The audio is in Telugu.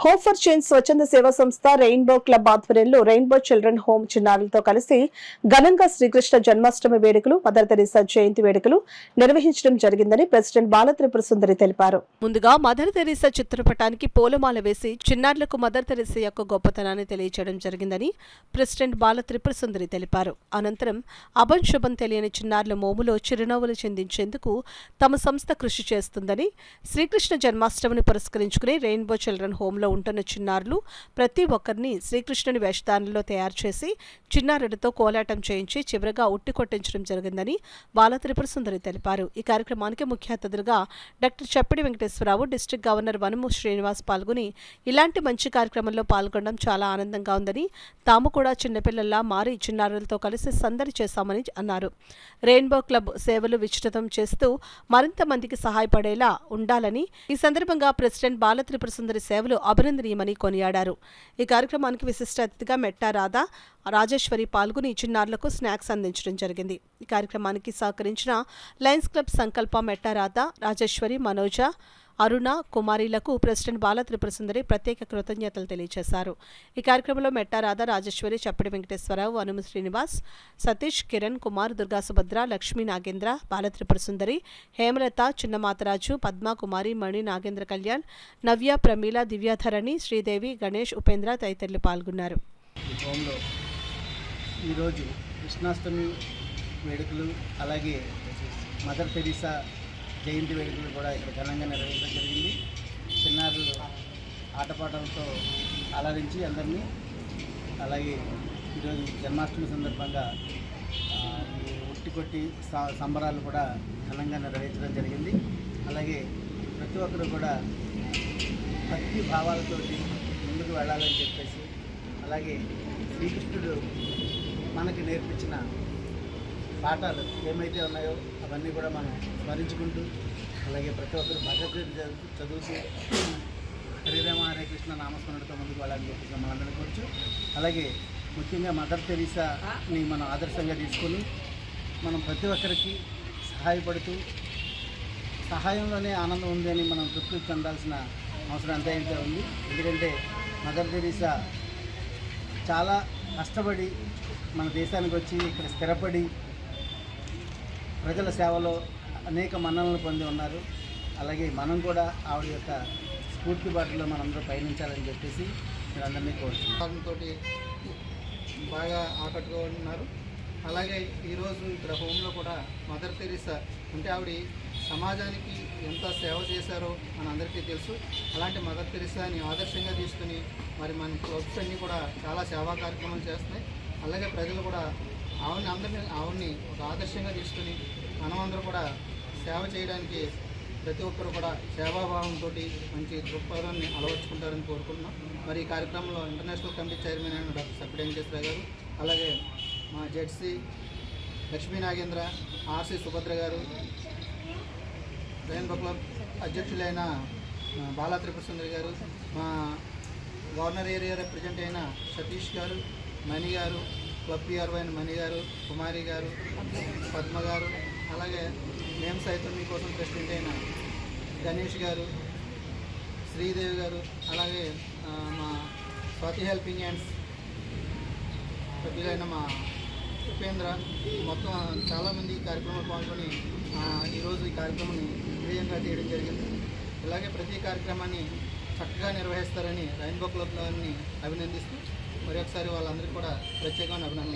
హోప్ ఫర్ చేంజ్ స్వచ్ఛంద సేవా సంస్థ రెయిన్బో క్లబ్ ఆధ్వర్యంలో రెయిన్బో చిల్డ్రన్ హోమ్ చిన్నారులతో కలిసి ఘనంగా శ్రీకృష్ణ జన్మాష్టమి వేడుకలు, మదర్ తెరీసా జయంతి వేడుకలు నిర్వహించడం జరిగిందని ప్రెసిడెంట్ బాల త్రిపుర సుందరి తెలిపారు. ముందుగా మదర్ తెరీసా చిత్రపటానికి పూలమాల వేసి చిన్నారులకు మదర్ తెరీసా యొక్క గొప్పతనాన్ని తెలియజేయడం జరిగిందని ప్రెసిడెంట్ బాల త్రిపుర సుందరి తెలిపారు. అనంతరం అభంశుభం తెలియని చిన్నారుల మోములో చిరునవ్వులు చెందించేందుకు తమ సంస్థ కృషి చేస్తుందని, శ్రీకృష్ణ జన్మాష్టమిని పురస్కరించుకుని రెయిన్బో చిల్డ్రన్ హోమ్ ఉంటున్న చిన్నారులు ప్రతి ఒక్కరిని శ్రీకృష్ణుని వేషధారణలో తయారు చేసి చిన్నారులతో కోలాటం చేయించి చివరగా ఉట్టి కొట్టించడం జరిగిందని బాల త్రిపుర సుందరి తెలిపారు. ఈ కార్యక్రమానికి ముఖ్య అతిథులుగా డాక్టర్ చప్పిడి వెంకటేశ్వరరావు, డిస్ట్రిక్ట్ గవర్నర్ వనము శ్రీనివాస్ పాల్గొని ఇలాంటి మంచి కార్యక్రమంలో పాల్గొనడం చాలా ఆనందంగా ఉందని, తాము కూడా చిన్నపిల్లల్లా మారి చిన్నారులతో కలిసి సందడి చేశామని అన్నారు. రెయిన్బో క్లబ్ సేవలు విస్తృతం చేస్తూ మరింత మందికి సహాయపడేలా ఉండాలని ఈ సందర్భంగా ప్రెసిడెంట్ బాల త్రిపుర సుందరి సేవలు అభినందనీయమని కొనియాడారు. ఈ కార్యక్రమానికి విశిష్ట అతిథిగా మెట్టా రాధా, రాజేశ్వరి పాల్గొని చిన్నారులకు స్నాక్స్ అందించడం జరిగింది. ఈ కార్యక్రమానికి సహకరించిన లయన్స్ క్లబ్ సంకల్ప, మెట్టా రాధా, రాజేశ్వరి, మనోజ, అరుణ, కుమారిలకు ప్రెసిడెంట్ బాల త్రిపుర సుందరి ప్రత్యేక కృతజ్ఞతలు తెలియజేశారు. ఈ కార్యక్రమంలో మెట్టా రాధా, రాజేశ్వరి, చప్పిడి వెంకటేశ్వరరావు, వనము శ్రీనివాస్, సతీష్, కిరణ్ కుమార్, దుర్గా సుభద్ర, లక్ష్మీ నాగేంద్ర, బాల త్రిపుర సుందరి, హేమలత, చిన్నమాతరాజు, పద్మా, కుమారి, మణి, నాగేంద్ర కళ్యాణ్, నవ్య, ప్రమీల, దివ్యాధరణి, శ్రీదేవి, గణేష్, ఉపేంద్ర తదితరులు పాల్గొన్నారు. ఈరోజు కృష్ణాష్టమి వేడుకలు, అలాగే మదర్ తెరీసా జయంతి వేడుకలు కూడా ఇక్కడ ఘనంగా నిర్వహించడం జరిగింది. చిన్నారులు ఆటపాటలతో అలరించి అందరినీ, అలాగే ఈరోజు జన్మాష్టమి సందర్భంగా ఈ ఉట్టి కొట్టి సంబరాలు కూడా ఘనంగా నిర్వహించడం జరిగింది. అలాగే ప్రతి ఒక్కరు కూడా భక్తి భావాలతోటి ముందుకు వెళ్ళాలని చెప్పేసి, అలాగే శ్రీకృష్ణుడు మనకి నేర్పించిన పాఠాలు ఏమైతే ఉన్నాయో అవన్నీ కూడా మనం స్మరించుకుంటూ, అలాగే ప్రతి ఒక్కరు భగవద్గీత చదువుతూ హరే రామ హరే కృష్ణ నామస్మరణతో ముందుకు వెళ్ళాలని చెప్పేసి మనందరం కోరుచు, అలాగే ముఖ్యంగా మదర్ తెరీసాని మనం ఆదర్శంగా తీసుకొని మనం ప్రతి ఒక్కరికి సహాయపడుతూ, సహాయంలోనే ఆనందం ఉంది అని మనం తృప్తి చెందాల్సిన అవసరం అంతా అయితే ఉంది. ఎందుకంటే మదర్ తెరీసా చాలా కష్టపడి మన దేశానికి వచ్చి ఇక్కడ స్థిరపడి ప్రజల సేవలో అనేక మన్ననలు పొంది ఉన్నారు. అలాగే మనం కూడా ఆవిడ యొక్క స్ఫూర్తి బాటలో మనందరూ పయనించాలని చెప్పేసి మీరందరినీ కోరుతున్నాం. బాగా ఆకట్టుకున్నారు. అలాగే ఈరోజు ఇక్కడ హోమ్లో కూడా మదర్ తెరీసా అంటే ఆవిడ సమాజానికి ఎంత సేవ చేశారో మనందరికీ తెలుసు. అలాంటి మదర్ తెరీసాని ఆదర్శంగా తీసుకుని మరి మన క్లబ్స్ అన్నీ కూడా చాలా సేవా కార్యక్రమాలు చేస్తున్నాయి. అలాగే ప్రజలు కూడా ఆవిడ్ని ఒక ఆదర్శంగా తీసుకుని మనమందరూ కూడా సేవ చేయడానికి ప్రతి ఒక్కరు కూడా సేవాభావంతో మంచి దృక్పథాన్ని అలవర్చుకుంటారని కోరుకుంటున్నాం. మరి ఈ కార్యక్రమంలో ఇంటర్నేషనల్ కమిటీ చైర్మన్ అయిన డాక్టర్ చప్పిడి వెంకటేశ్వర గారు, అలాగే మా జెడ్సీ లక్ష్మీ నాగేంద్ర, ఆర్సీ సుభద్ర గారు, రెయిన్బో క్లబ్ అధ్యక్షులైన బాల త్రిపుర సుందరి గారు, మా గవర్నర్ ఏరియా రిప్రజెంట్ అయిన సతీష్ గారు, మణి గారు, క్లబ్ పిఆర్ఓ అయిన మణి గారు, కుమారి గారు, పద్మ గారు, అలాగే మేము సైతం మీకోసం ప్రెసిడెంట్ అయిన గణేష్ గారు, శ్రీదేవి గారు, అలాగే మా స్వాతి హెల్పింగ్ హ్యాండ్స్ సభ్యులైన మా ఉపేంద్ర, మొత్తం చాలామంది ఈ కార్యక్రమంలో పాల్గొని ఈరోజు ఈ కార్యక్రమాన్ని విజయంగా చేయడం జరిగింది. ఇలాగే ప్రతి కార్యక్రమాన్ని చక్కగా నిర్వహిస్తారని రెయిన్బో క్లబ్ని అభినందిస్తూ మరి ఒకసారి వాళ్ళందరికీ కూడా ప్రత్యేకమైన అభినందనలు.